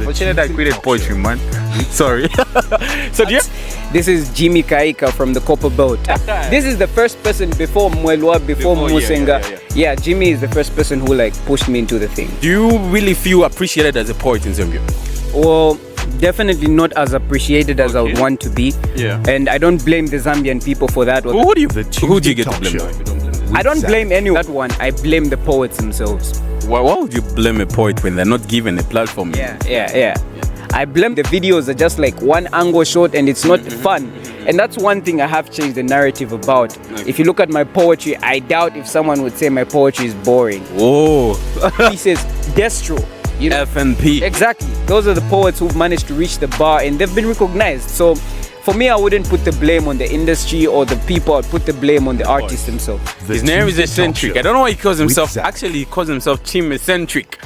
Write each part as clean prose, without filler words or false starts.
Unfortunately, I quitted poetry, man. Sorry. So do you? This is Jimmy Kaika from the Copper Belt. This is the first person before Mwelwa, before Musenga. Yeah, Jimmy is the first person who like pushed me into the thing. Do you really feel appreciated as a poet in Zambia? Well, definitely not as appreciated as I would want to be. Yeah. And I don't blame the Zambian people for that. Who do you get to blame? I don't blame anyone. That one, I blame the poets themselves. Why would you blame a poet when they're not given a platform? Yeah. I blame the videos are just like one angle shot and it's not fun. And that's one thing I have changed the narrative about. If you look at my poetry, I doubt if someone would say my poetry is boring. Whoa. He says destro. You know? FNP. Exactly. Those are the poets who've managed to reach the bar and they've been recognized. So for me, I wouldn't put the blame on the industry or the people. I'd put the blame on the artist himself. His name is Acentric. I don't know why he calls himself. Actually, he calls himself Team Acentric.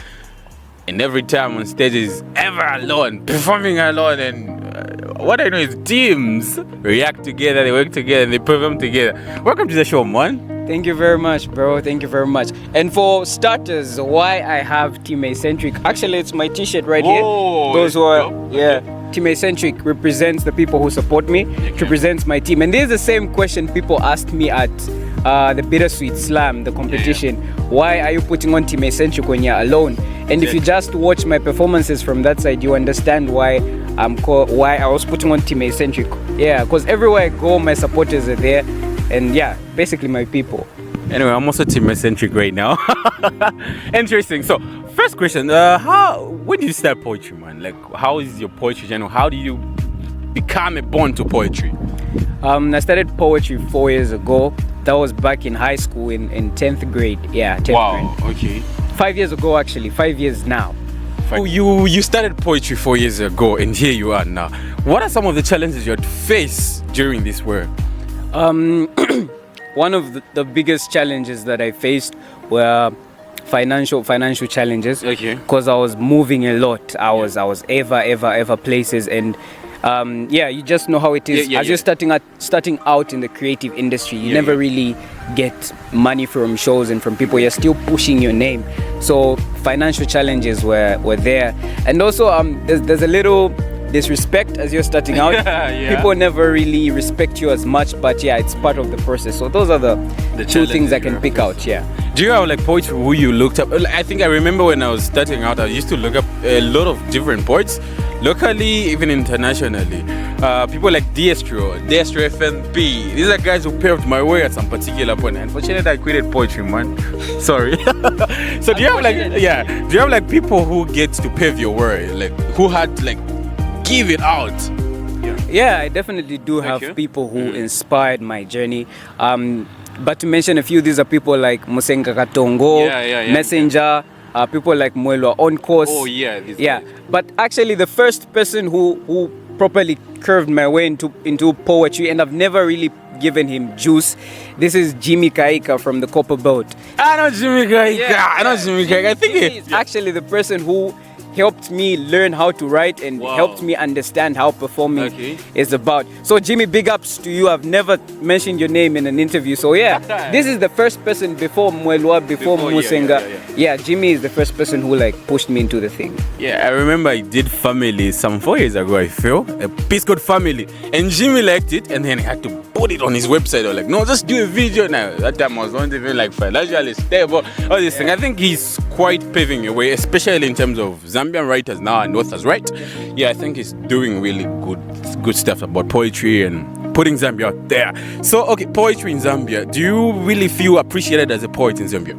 And every time on stage is ever alone, performing alone. And what I know is teams react together, they work together, and they perform together. Welcome to the show, man. Thank you very much, bro. Thank you very much. And for starters, why I have Team Acentric? Actually, it's my t-shirt right here. Those who are, Team Acentric represents the people who support me, represents my team. And this is the same question people asked me at the Bittersweet Slam, the competition. Why are you putting on Team Acentric when you're alone? And if you just watch my performances from that side, you understand why why I was putting on Team Acentric. Yeah, because everywhere I go, my supporters are there. And yeah, basically my people. Anyway, I'm also Team Acentric right now. Interesting. So, first question, when did you start poetry, man? Like, how is your poetry journey? How do you become a born to poetry? I started poetry 4 years ago. That was back in high school in 10th grade. Yeah, 10th grade. Wow, okay. 5 years ago, actually. 5 years now. You started poetry 4 years ago, and here you are now. What are some of the challenges you had to face during this work? One of the biggest challenges that I faced were financial challenges. Okay. Because I was moving a lot. I was ever places, and you just know how it is. As you're starting out in the creative industry, you never really get money from shows and from people. You're still pushing your name. So financial challenges were there, and also there's a little disrespect as you're starting out. People never really respect you as much, but it's part of the process. So those are the two things I can pick out. Do you have like poets who you looked up? I think I remember when I was starting out, I used to look up a lot of different poets, locally, even internationally. People like Destro FNP. These are guys who paved my way at some particular point. Unfortunately, I quitted poetry, man. Sorry. So do you have like people who get to pave your way, like who had like give it out? Yeah, I definitely do have people who inspired my journey. But to mention a few, these are people like Musenga Katongo, Messenger, people like Mwelwa On Course. But actually the first person who properly curved my way into poetry, and I've never really given him juice, this is Jimmy Kaika from the Copper Belt. I know Jimmy Kaika. I think he's actually the person who helped me learn how to write and helped me understand how performing is about. So Jimmy, big ups to you. I've never mentioned your name in an interview. So this is the first person before Mwelwa, before Musenga. Jimmy is the first person who like pushed me into the thing. I remember I did Family some 4 years ago, I feel. A piece called Family. And Jimmy liked it, and then he had to put it on his website. I was like, no, just do a video now. That time I was not even like financially stable. All this thing. I think he's quite paving a way, especially in terms of Zambian writers now and authors, right? I think he's doing really good stuff about poetry and putting Zambia out there. So, poetry in Zambia. Do you really feel appreciated as a poet in Zambia?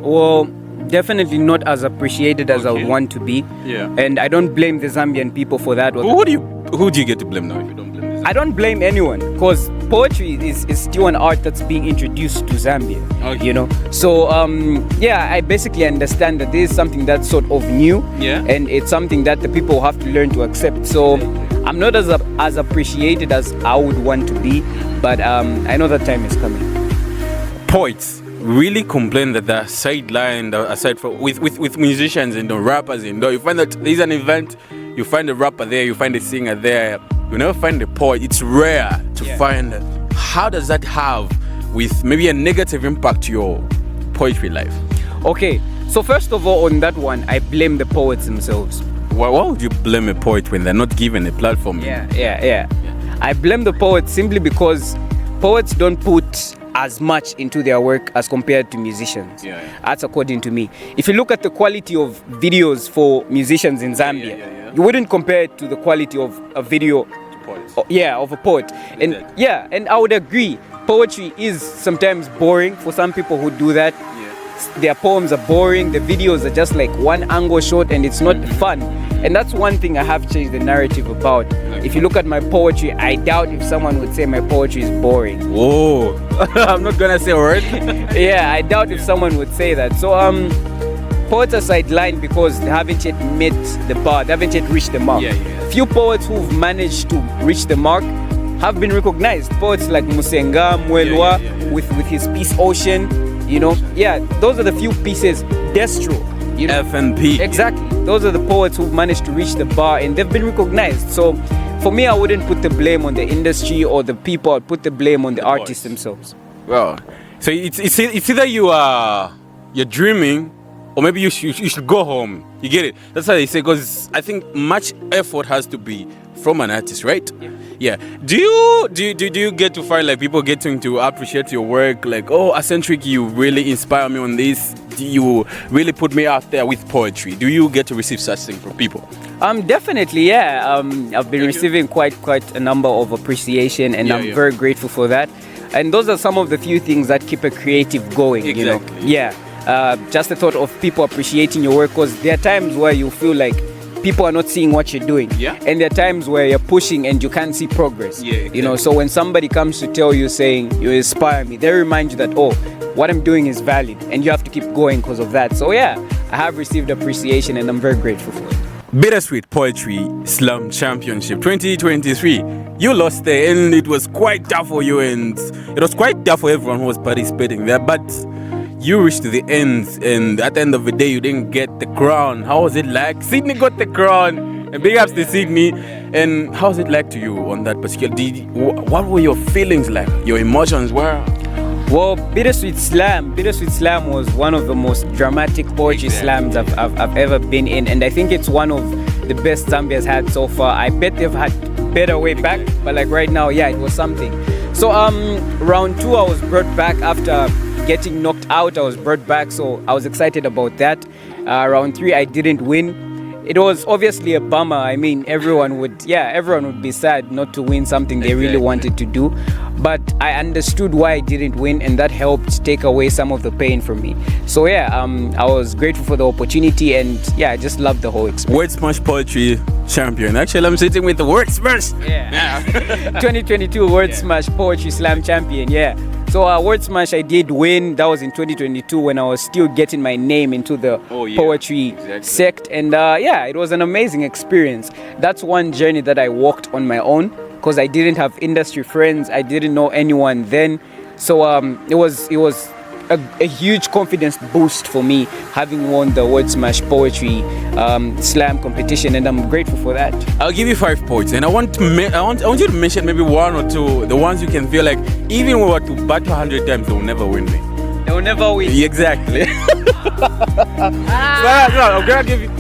Well, definitely not as appreciated as I would want to be. And I don't blame the Zambian people for that. Who do you get to blame now if you don't blame them? I don't blame anyone, because poetry is still an art that's being introduced to Zambia. You know, so I basically understand that this is something that's sort of new, and it's something that the people have to learn to accept. So I'm not as appreciated as I would want to be, but I know that time is coming. Poets really complain that they're sidelined aside from with musicians and the rappers. You find that there's an event, you find a rapper there, you find a singer there. You never find a poet. It's rare to find. How does that have with maybe a negative impact to your poetry life? Okay, so first of all, on that one, I blame the poets themselves. Why would you blame a poet when they're not given a platform? Yeah. I blame the poets simply because poets don't put as much into their work as compared to musicians. That's according to me. If you look at the quality of videos for musicians in Zambia, you wouldn't compare it to the quality of a video of a poet. And and I would agree, poetry is sometimes boring for some people who do that. Their poems are boring, the videos are just like one angle shot and it's not fun. And that's one thing I have changed the narrative about. If you look at my poetry, I doubt if someone would say my poetry is boring. Whoa, I'm not gonna say a word. I doubt if someone would say that. So poets are sidelined because they haven't yet met the bar, they haven't yet reached the mark. Few poets who've managed to reach the mark have been recognized. Poets like Musenga, Mwelwa, with his piece Ocean, those are the few pieces. Destro, FNP. Exactly. Those are the poets who've managed to reach the bar and they've been recognized. So for me, I wouldn't put the blame on the industry or the people. I'd put the blame on the artists themselves. Well, so it's either you're dreaming, or maybe you should go home. You get it? That's how they say, because I think much effort has to be from an artist, right? Yeah. Do you get to find like people getting to appreciate your work? Like, oh, Acentric, you really inspire me on this. You really put me out there with poetry. Do you get to receive such things from people? Definitely, yeah. I've been receiving quite a number of appreciation, and I'm very grateful for that. And those are some of the few things that keep a creative going. Exactly. Just the thought of people appreciating your work, because there are times where you feel like people are not seeing what you're doing, and there are times where you're pushing and you can't see progress. So when somebody comes to tell you, saying you inspire me, they remind you that, oh, what I'm doing is valid and you have to keep going because of that. So I have received appreciation and I'm very grateful for it. Bittersweet Poetry Slam Championship 2023. You lost there and it was quite tough for you, and it was quite tough for everyone who was participating there, but you reached the end, and at the end of the day you didn't get the crown. How was it like? Sydney got the crown, and big ups to Sydney. And how was it like to you on that particular what were your feelings like, your emotions were? Well, Bittersweet Slam was one of the most dramatic poetry slams I've ever been in, and I think it's one of the best Zambia's had so far. I bet they've had better way back, but like right now, it was something. So round 2 I was brought back after getting knocked out. I was brought back, so I was excited about that. Round 3 I didn't win. It was obviously a bummer. I mean, everyone would be sad not to win something they really wanted to do. But I understood why I didn't win, and that helped take away some of the pain from me. So I was grateful for the opportunity, and I just loved the whole experience. Word Smash Poetry Champion. Actually, I'm sitting with the Word Smash. 2022 Word Smash Poetry Slam Champion. So Word Smash I did win. That was in 2022 when I was still getting my name into the poetry sect, and it was an amazing experience. That's one journey that I walked on my own, because I didn't have industry friends. I didn't know anyone then. So it was a huge confidence boost for me, having won the Word Smash Poetry Slam competition, and I'm grateful for that. I'll give you 5 points, and I want you to mention maybe 1 or 2, the ones you can feel like even we were to battle 100 times, they will never win me. They will never win. Exactly. So, I'm gonna give you.